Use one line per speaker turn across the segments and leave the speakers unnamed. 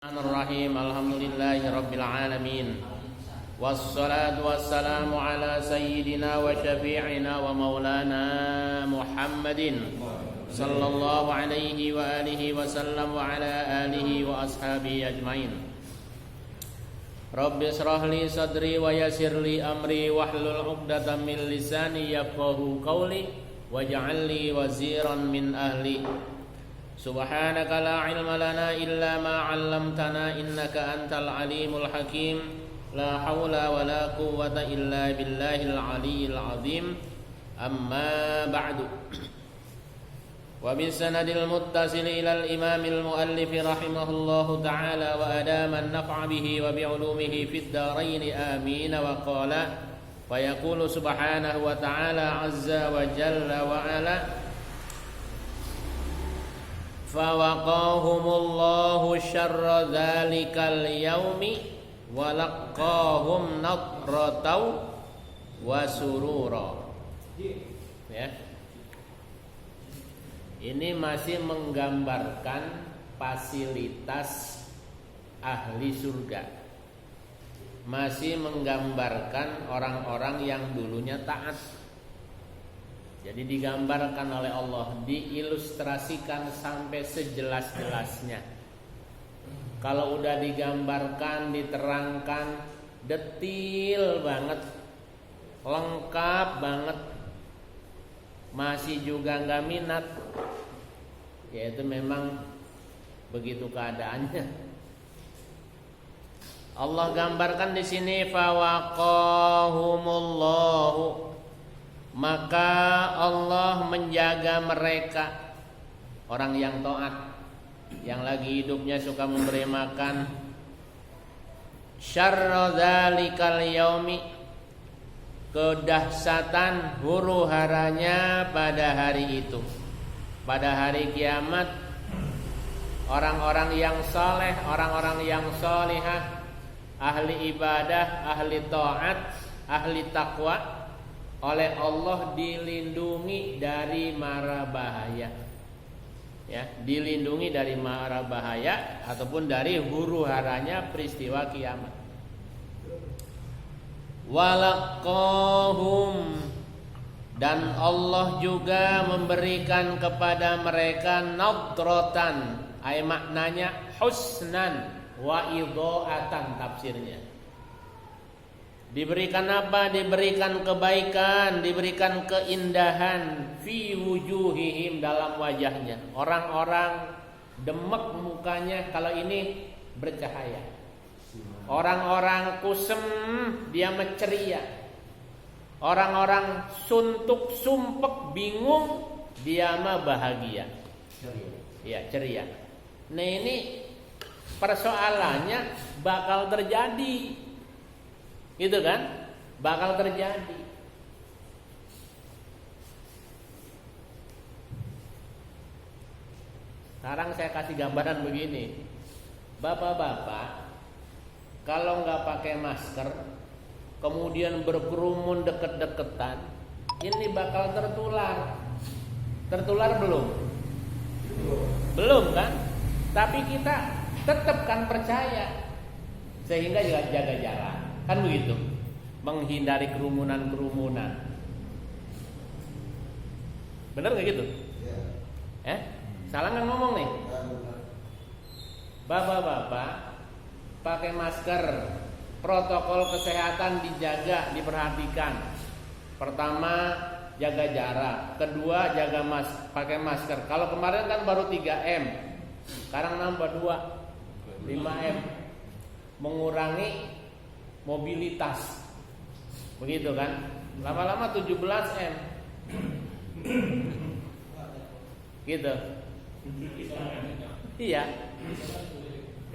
Bismillahirrahmanirrahim. Alhamdulillahirabbil alamin. Wassalatu wassalamu ala sayyidina wa syafi'ina wa maulana Muhammadin sallallahu alaihi wa alihi wa sallam wa ala alihi wa ashabihi ajmain. Rabbi israh li sadri wa yassir li amri wahlul 'uqdatam min lisani yafqahu qawli waj'al li waziran min ahli. Subhanaka la ilma lana illa ma 'allamtana innaka antal alimul hakim. La haula wa la quwwata illa billahil aliyyil azim. Amma ba'du. Wa bisanadil muttasil ila al-imamil muallif rahimahullahu ta'ala wa adama an-naf'a bihi wa bi'ulumihi fid dharain amin. Wa qala wa yaqulu subhanahu wa ta'ala azza wa jalla wa ala fawaqahumullahu syarra dzalikal yaumi walaqahum nadratau wa surura. Ya. Ini masih menggambarkan fasilitas ahli surga. Masih menggambarkan orang-orang yang dulunya taat. Jadi digambarkan oleh Allah, diilustrasikan sampai sejelas-jelasnya. Kalau udah digambarkan, diterangkan detil banget, lengkap banget, masih juga nggak minat, ya itu memang begitu keadaannya. Allah gambarkan di sini fawaqahumullahu, maka Allah menjaga mereka, orang yang taat, yang lagi hidupnya suka memberi makan, syarra dzalikal yaumi, kedahsyatan huru haranya pada hari itu, pada hari kiamat. Orang-orang yang saleh, orang-orang yang salihah, ahli ibadah, ahli taat, ahli takwa, oleh Allah dilindungi dari mara bahaya. Ya, dilindungi dari mara bahaya ataupun dari huru haranya peristiwa kiamat. Walaqahum, dan Allah juga memberikan kepada mereka nadratan, ay maknanya husnan wa idhaatan tafsirnya. Diberikan apa? Diberikan kebaikan, diberikan keindahan fi wujuhihim, dalam wajahnya. Orang-orang demek mukanya, kalau ini bercahaya. Orang-orang kusem, dia ceria. Orang-orang suntuk, sumpek, bingung, dia mah bahagia. Ya, ceria. Nah, ini persoalannya bakal terjadi. Gitu kan? Bakal terjadi. Sekarang saya kasih gambaran begini. Bapak-bapak, kalau nggak pakai masker, kemudian berkerumun deket-deketan, ini bakal tertular. Tertular belum? Belum kan? Tapi kita tetap kan percaya, sehingga juga jaga jarak. Kan begitu, menghindari kerumunan-kerumunan. Benar nggak gitu? Salah nggak ngomong nih? Bapak-bapak pakai masker, protokol kesehatan dijaga, diperhatikan. Pertama, jaga jarak. Kedua, pakai masker. Kalau kemarin kan baru 3M, sekarang nambah 2, 5M, mengurangi mobilitas, begitu kan? Lama-lama 17M, gitu. Iya,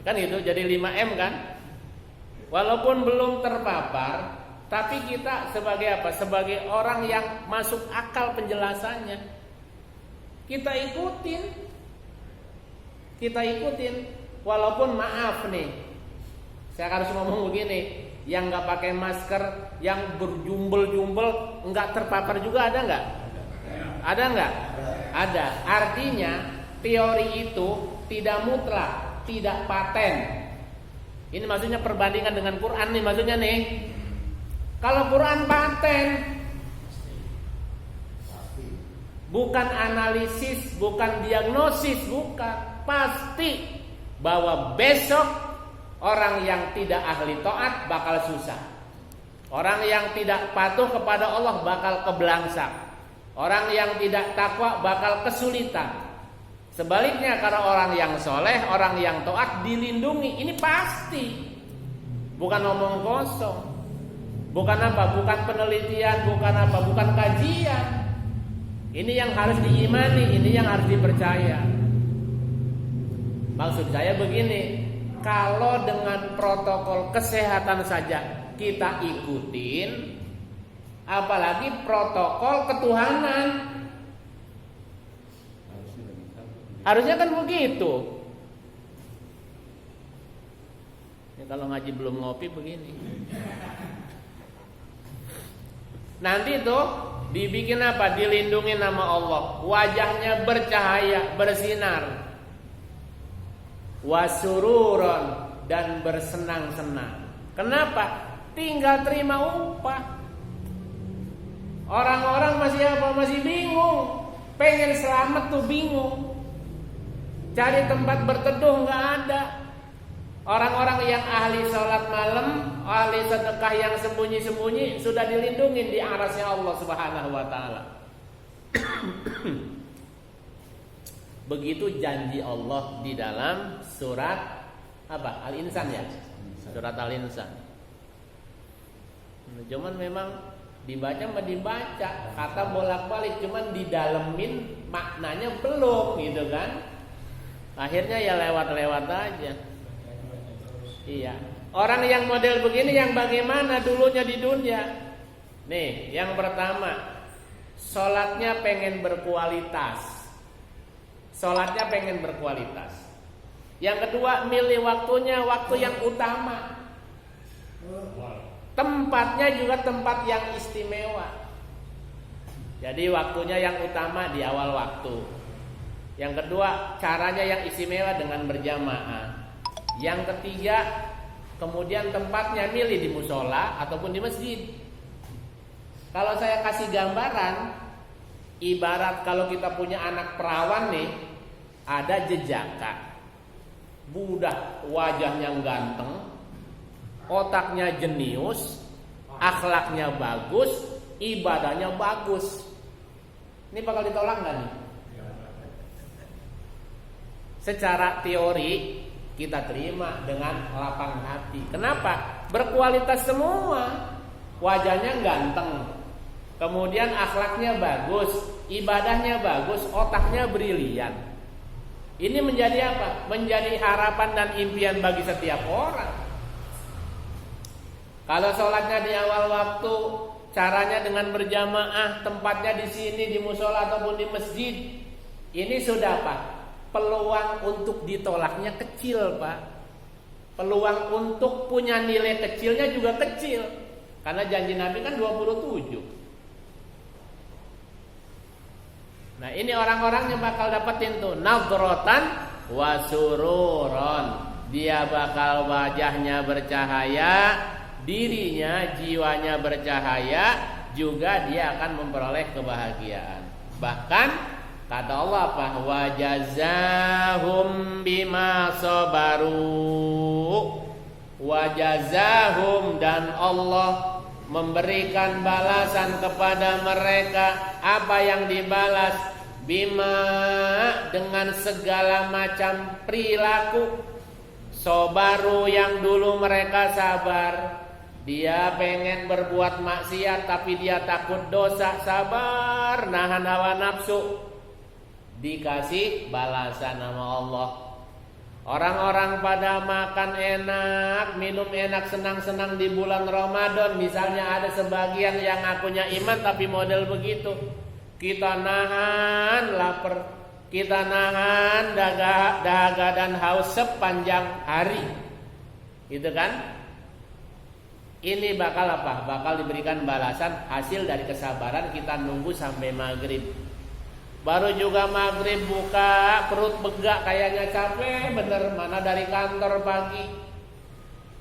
kan itu jadi 5M kan? Walaupun belum terpapar, tapi kita sebagai apa? Sebagai orang yang masuk akal penjelasannya, kita ikutin. Walaupun maaf nih, saya harus ngomong begini. Yang nggak pakai masker, yang berjumbel-jumbel, nggak terpapar juga ada nggak? Ada nggak? Ada. Artinya teori itu tidak mutlak. tidak paten. Ini maksudnya perbandingan dengan Quran nih, maksudnya nih. Kalau Quran paten, bukan analisis, bukan diagnosis, bukan, pasti bahwa besok orang yang tidak ahli taat bakal susah. Orang yang tidak patuh kepada Allah bakal kebelangsak. Orang yang tidak takwa bakal kesulitan. Sebaliknya kalau orang yang soleh, orang yang taat dilindungi. Ini pasti. Bukan omong kosong. Bukan apa? Bukan penelitian, bukan apa? Bukan kajian. Ini yang harus diimani, ini yang harus dipercaya. Maksud saya begini, kalau dengan protokol kesehatan saja kita ikutin, apalagi protokol ketuhanan. Harusnya kan begitu. Ya, kalau ngaji belum ngopi begini. Nanti tuh dibikin apa? Dilindungi nama Allah. Wajahnya bercahaya, bersinar. Wasururon, dan bersenang-senang. Kenapa? Tinggal terima upah. Orang-orang masih apa? Masih bingung. Pengen selamat tuh bingung. Cari tempat berteduh nggak ada. Orang-orang yang ahli sholat malam, ahli sedekah yang sembunyi-sembunyi sudah dilindungi di arasnya Allah Subhanahu wa taala. Begitu janji Allah di dalam surat apa? Al-Insan ya. Surat Al-Insan. Cuman memang dibaca kata bolak-balik, cuman didalemin maknanya belum gitu kan. Akhirnya ya lewat-lewat aja. Iya. Orang yang model begini yang bagaimana dulunya di dunia? Nih, yang pertama, sholatnya pengen berkualitas. Sholatnya pengen berkualitas. Yang kedua, milih waktunya waktu yang utama. Tempatnya juga tempat yang istimewa. Jadi waktunya yang utama di awal waktu. Yang kedua, caranya yang istimewa dengan berjamaah. Yang ketiga, kemudian tempatnya milih di musola ataupun di masjid. Kalau saya kasih gambaran, ibarat kalau kita punya anak perawan nih, ada jejaka. Budak wajahnya ganteng, otaknya jenius, akhlaknya bagus, ibadahnya bagus. Ini bakal ditolak nggak nih? Secara teori kita terima dengan lapang hati. Kenapa? Berkualitas semua. Wajahnya ganteng, kemudian akhlaknya bagus, ibadahnya bagus, otaknya brilian. Ini menjadi apa? Menjadi harapan dan impian bagi setiap orang. Kalau sholatnya di awal waktu, caranya dengan berjamaah, tempatnya di sini di musola ataupun di masjid, ini sudah apa? Peluang untuk ditolaknya kecil, Pak. Peluang untuk punya nilai kecilnya juga kecil. Karena janji Nabi kan 27. Nah, ini orang-orang yang bakal dapetin tuh nadrotan wasururon. Dia bakal wajahnya bercahaya, dirinya, jiwanya bercahaya, juga dia akan memperoleh kebahagiaan. Bahkan kata Allah apa? Wajazahum bima sabaru. Wajazahum, dan Allah memberikan balasan kepada mereka. Apa yang dibalas? Bima, dengan segala macam perilaku. Sabaru, yang dulu mereka sabar. Dia pengen berbuat maksiat tapi dia takut dosa, sabar, nahan hawa nafsu. Dikasih balasan sama Allah. Orang-orang pada makan enak, minum enak, senang-senang di bulan Ramadan. Misalnya ada sebagian yang ngakunya iman tapi model begitu. Kita nahan lapar, kita nahan dahaga dan haus sepanjang hari. Gitu kan? Ini bakal apa? Bakal diberikan balasan hasil dari kesabaran kita nunggu sampai maghrib. Baru juga maghrib buka, perut begak kayaknya capek bener, mana dari kantor pagi.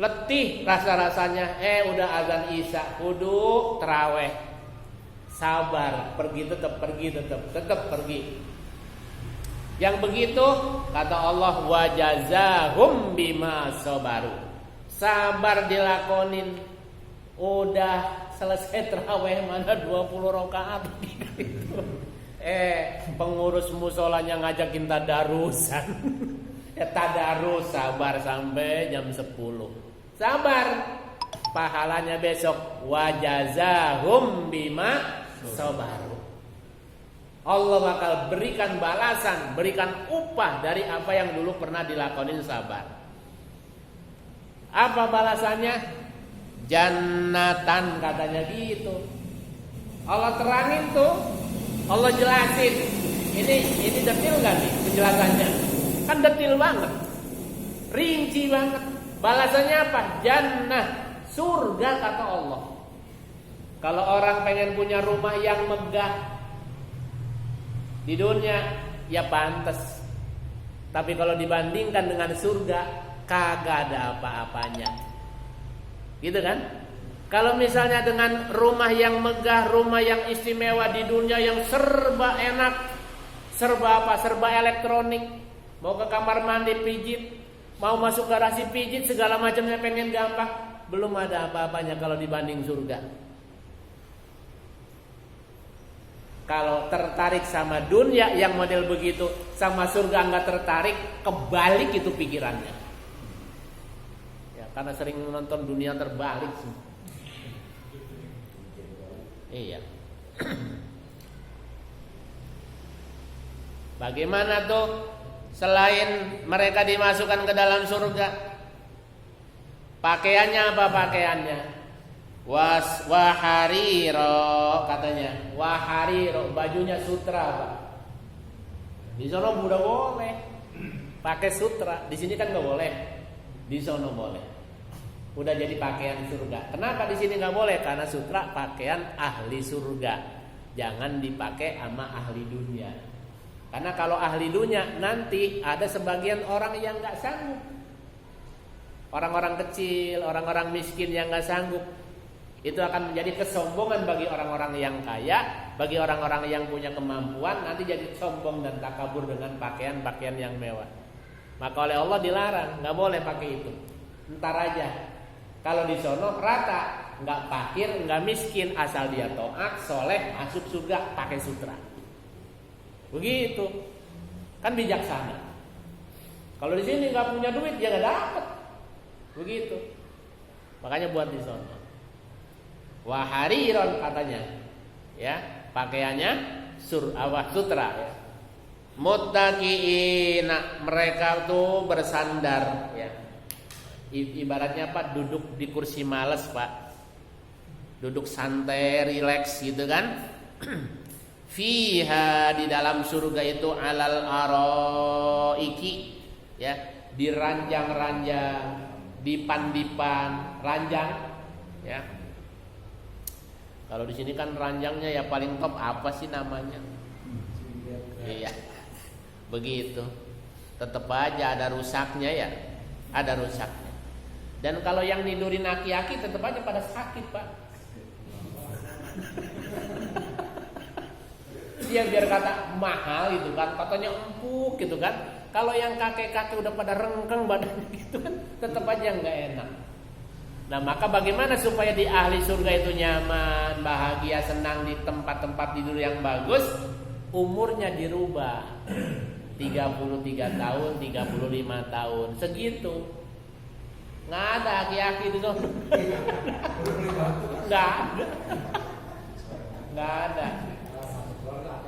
Letih rasa-rasanya, udah azan isya, kudu terawih. Sabar, tetap pergi. Yang begitu kata Allah, wajazahum bima sabaru. Sabar dilakonin. Udah selesai terawih mana 20 rakaat gitu. Pengurus musolanya ngajakin tadarusan. Tadarus, sabar sampai jam 10. Sabar. Pahalanya besok, wajazahum bima sabaru. Allah bakal berikan balasan, berikan upah dari apa yang dulu pernah dilakonin sabar. Apa balasannya? Jannatan, katanya gitu. Allah terangin tuh, Allah jelasin. Ini detil gak nih penjelasannya? Kan detil banget, rinci banget. Balasannya apa? Jannah, surga kata Allah. Kalau orang pengen punya rumah yang megah di dunia, ya pantas. Tapi kalau dibandingkan dengan surga, kagak ada apa-apanya. Gitu kan? Kalau misalnya dengan rumah yang megah, rumah yang istimewa di dunia yang serba enak, serba elektronik, mau ke kamar mandi pijit, mau masuk garasi pijit, segala macamnya pengen gampang, belum ada apa-apanya kalau dibanding surga. Kalau tertarik sama dunia yang model begitu, sama surga nggak tertarik, kebalik itu pikirannya. Ya, karena sering nonton dunia terbalik sih. Iya. Bagaimana tuh selain mereka dimasukkan ke dalam surga? Pakaiannya apa pakaiannya? Wahariro katanya. Wahariro, bajunya sutra, Pak. Di sono udah boleh pakai sutra. Di sini kan nggak boleh. Di sono boleh. Udah jadi pakaian surga. Kenapa di sini nggak boleh? Karena sutra pakaian ahli surga. Jangan dipakai sama ahli dunia. Karena kalau ahli dunia nanti ada sebagian orang yang nggak sanggup. Orang-orang kecil, orang-orang miskin yang nggak sanggup. Itu akan menjadi kesombongan bagi orang-orang yang kaya, bagi orang-orang yang punya kemampuan, nanti jadi sombong dan takabur dengan pakaian-pakaian yang mewah. Maka oleh Allah dilarang, nggak boleh pakai itu. Ntar aja. Kalau di sono rata, nggak fakir, nggak miskin, asal dia taat, soleh, masuk surga pakai sutra. Begitu, kan bijaksana. Kalau di sini nggak punya duit, dia nggak dapat. Begitu, makanya buat di sono. Wahariron katanya, ya pakaiannya sutra ya. Muttaqiina, mereka tuh bersandar ya. Ibaratnya apa? Duduk di kursi males, Pak. Duduk santai, rileks gitu kan. Fiha, di dalam surga itu alal araiki ya, di ranjang-ranjang, dipan-dipan, ranjang ya. Kalau di sini kan ranjangnya ya paling top apa sih namanya? Iya. Begitu. Tetap aja ada rusaknya ya. Ada rusaknya. Dan kalau yang nidurin aki-aki tetap aja pada sakit, Pak. Dia biar kata mahal gitu kan, katanya empuk gitu kan. Kalau yang kakek-kakek udah pada rengkeng badannya gitu kan, tetap aja nggak enak. Nah, maka bagaimana supaya di ahli surga itu nyaman, bahagia, senang di tempat-tempat tidur yang bagus? Umurnya dirubah. 33 tahun, 35 tahun, segitu. Nggak ada aki-aki itu. Nggak ada. Nggak ada.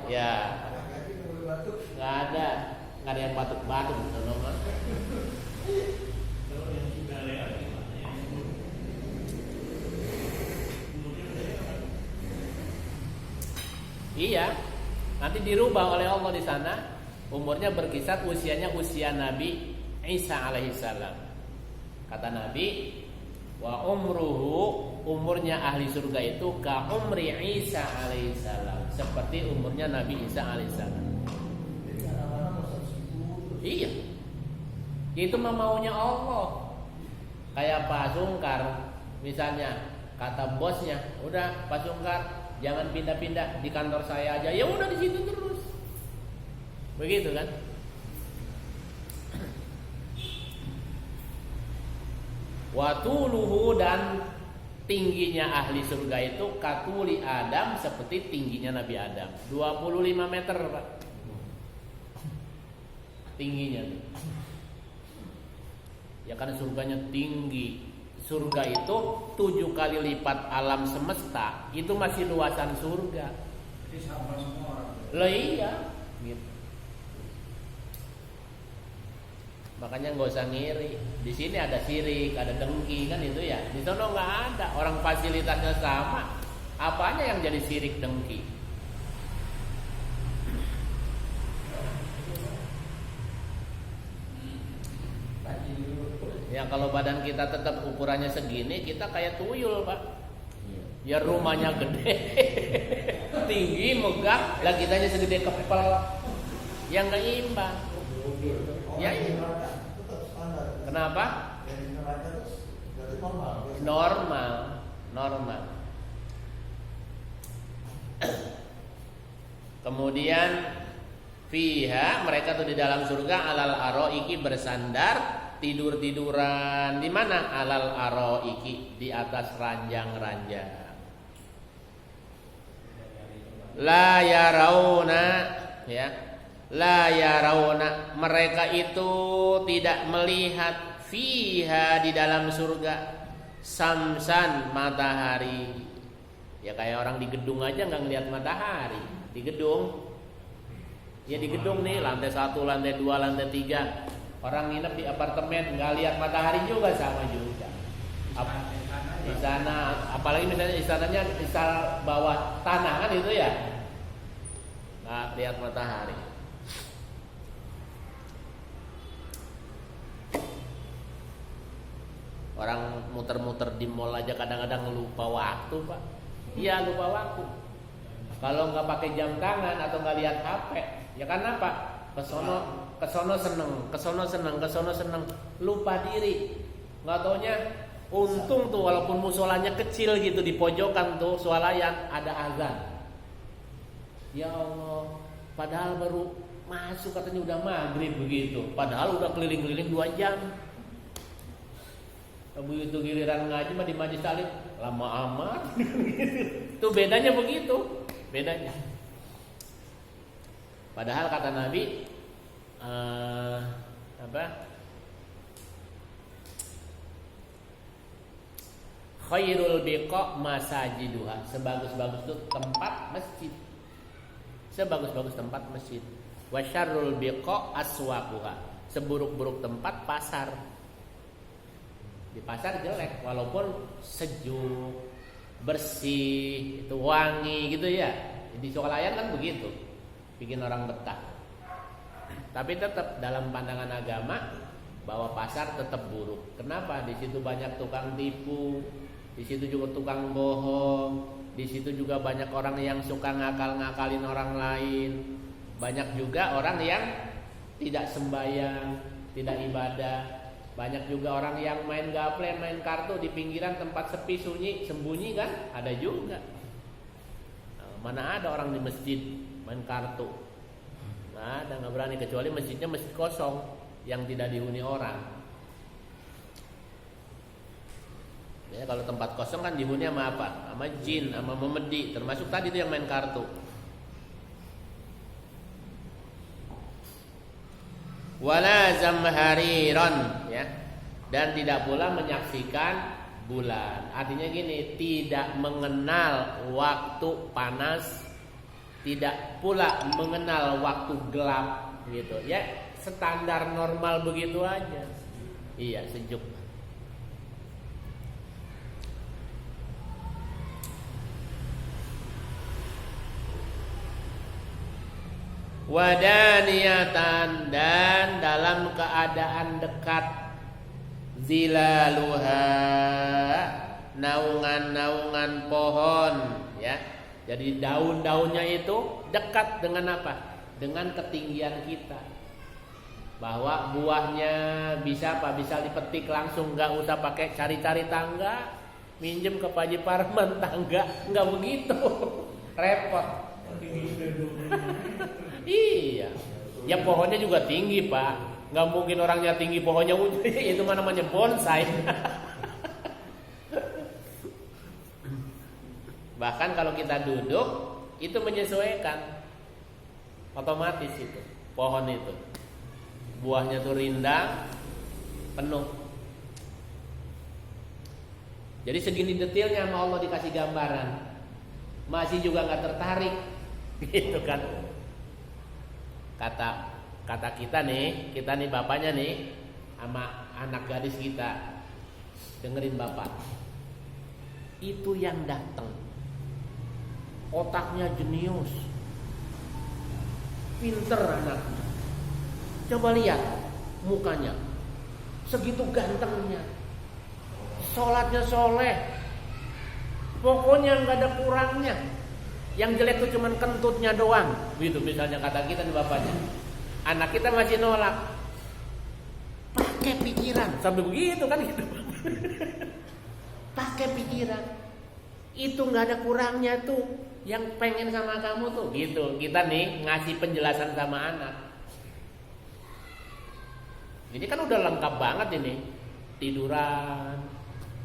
Ya, nggak ada yang batuk-batuk gitu loh. Iya, nanti dirubah oleh Allah di sana. Umurnya berkisar usianya usia Nabi Isa alaihissalam. Kata Nabi, Wa umurnya ahli surga itu ka umri Isa alaihissalam, seperti umurnya Nabi Isa alaihissalam. Iya, itu maunya Allah. Kayak Pak Sungkar misalnya, kata bosnya, udah Pak Sungkar jangan pindah-pindah di kantor saya aja, ya udah di situ terus. Begitu kan? Watuluhu, dan tingginya ahli surga itu katuli Adam, seperti tingginya Nabi Adam, 25 meter Pak tingginya. Ya karena surganya tinggi. Surga itu 7 kali lipat alam semesta. Itu masih luasan surga.
Jadi sama semua orang.
Lah iya gitu. Makanya nggak usah ngiri. Di sini ada sirik, ada dengki kan itu ya. Di sana nggak ada. Orang fasilitasnya sama. Apanya yang jadi sirik dengki? Ya kalau badan kita tetap ukurannya segini, kita kayak tuyul Pak. Ya rumahnya gede, tinggi, megah, lah kitanya segede kepel, yang nggak imbang. Ya iya. Kenapa? Normal. Kemudian fiha, mereka tuh di dalam surga alal aroiki, bersandar tidur-tiduran. Di mana? Alal aroiki, di atas ranjang-ranjang. La yarawna, ya. La yarawna, mereka itu tidak melihat fiha, di dalam surga, samsan, matahari. Ya kayak orang di gedung aja nggak ngelihat matahari. Di gedung, ya di gedung nih, lantai 1, lantai 2, lantai 3. Orang nginep di apartemen nggak lihat matahari juga, sama juga. Di sana, apalagi misalnya istananya istana bawah tanah kan itu ya, nggak lihat matahari. Orang muter-muter di mall aja kadang-kadang lupa waktu Pak. Iya lupa waktu. Kalau nggak pakai jam tangan atau nggak lihat HP, ya kan apa? Kesono seneng, lupa diri. Nggak taunya, untung tuh walaupun musolanya kecil gitu di pojokan tuh swalayan ada azan. Ya Allah, padahal baru masuk katanya udah maghrib begitu. Padahal udah keliling-keliling 2 jam. Begitu giliran ngaji mah di majlis taklim lama amat. Itu bedanya begitu, bedanya. Padahal kata Nabi khairul biqa masajiduha, sebagus-bagus itu tempat masjid, sebagus-bagus tempat masjid. Wa syarrul biqa aswaquha, seburuk-buruk tempat pasar. Di pasar jelek walaupun sejuk, bersih, itu wangi gitu ya. Di swalayan kan begitu, bikin orang betah. Tapi tetap dalam pandangan agama bahwa pasar tetap buruk. Kenapa? Di situ banyak tukang tipu, di situ juga tukang bohong, di situ juga banyak orang yang suka ngakal-ngakalin orang lain. Banyak juga orang yang tidak sembahyang, tidak ibadah. Banyak juga orang yang main gaple, main kartu di pinggiran tempat sepi sunyi, sembunyi kan? Ada juga. Nah, mana ada orang di masjid main kartu? Nggak ada, nggak berani, kecuali masjidnya masjid kosong yang tidak dihuni orang. Ya, kalau tempat kosong kan dihuni sama apa? Sama jin, sama memedi, termasuk tadi itu yang main kartu. Wala zamhariron, ya, dan tidak pula menyaksikan bulan. Artinya gini, tidak mengenal waktu panas, tidak pula mengenal waktu gelap, gitu. Ya, standar normal begitu aja. Iya, sejuk. Wadaniyatan, dan dalam keadaan dekat, zilaluha, naungan-naungan pohon, ya. Jadi daun-daunnya itu dekat dengan apa? Dengan ketinggian kita. Bahwa buahnya bisa dipetik langsung, nggak usah pakai cari-cari tangga, minjem ke Pak Haji Parman tangga, nggak begitu, repot. Iya, ya pohonnya juga tinggi Pak, nggak mungkin orangnya tinggi pohonnya itu mana namanya bonsai. Bahkan kalau kita duduk itu menyesuaikan, otomatis itu pohon itu buahnya tuh rindang penuh. Jadi segini detailnya sama Allah dikasih gambaran, masih juga nggak tertarik, gitu kan? Kata kita nih bapaknya nih sama anak gadis kita, dengerin bapak. Itu yang datang, otaknya jenius, pinter anaknya. Coba lihat mukanya, segitu gantengnya, sholatnya soleh, pokoknya nggak ada kurangnya. Yang jelek tuh cuman kentutnya doang, gitu misalnya kata kita nih bapaknya. Anak kita masih nolak, pakai pikiran, sampai begitu kan gitu. Pakai pikiran, itu nggak ada kurangnya tuh. Yang pengen sama kamu tuh, gitu. Kita nih ngasih penjelasan sama anak. Ini kan udah lengkap banget ini. Tiduran,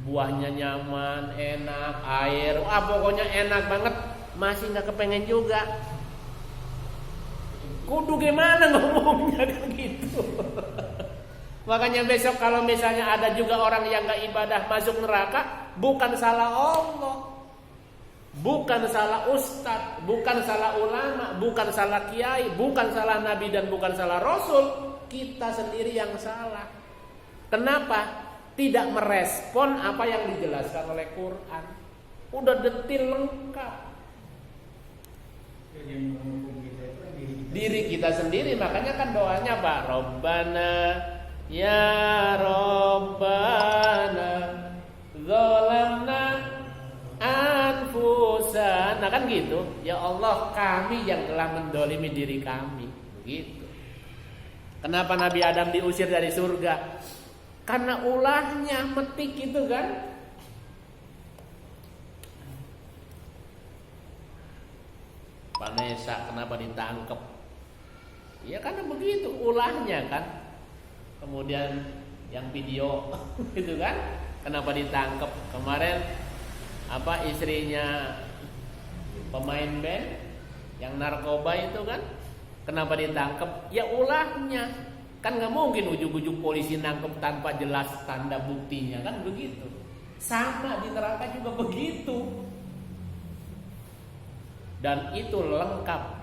buahnya nyaman, enak, air, pokoknya enak banget. Masih nggak kepengen juga. Kudu gimana ngomongnya kan gitu. Makanya besok kalau misalnya ada juga orang yang nggak ibadah masuk neraka, bukan salah Allah, bukan salah ustadz, bukan salah ulama, bukan salah kiai, bukan salah nabi dan bukan salah rasul. Kita sendiri yang salah. Kenapa? Tidak merespon apa yang dijelaskan oleh Quran. Udah detil lengkap. Diri kita sendiri, makanya kan doanya Pak, Rabbana ya Rabbana zalamna anfusana, kan gitu. Ya Allah, kami yang telah mendolimi diri kami. Begitu. Kenapa Nabi Adam diusir dari surga? Karena ulahnya metik itu kan. Vanessa kenapa ditangkap? Ya karena begitu ulahnya kan. Kemudian yang video itu kan, kenapa ditangkap? Kemarin istrinya pemain band yang narkoba itu kan, kenapa ditangkap? Ya ulahnya. Kan nggak mungkin ujug-ujug polisi nangkep tanpa jelas tanda buktinya, kan begitu. Sama di neraka juga begitu. Dan itu lengkap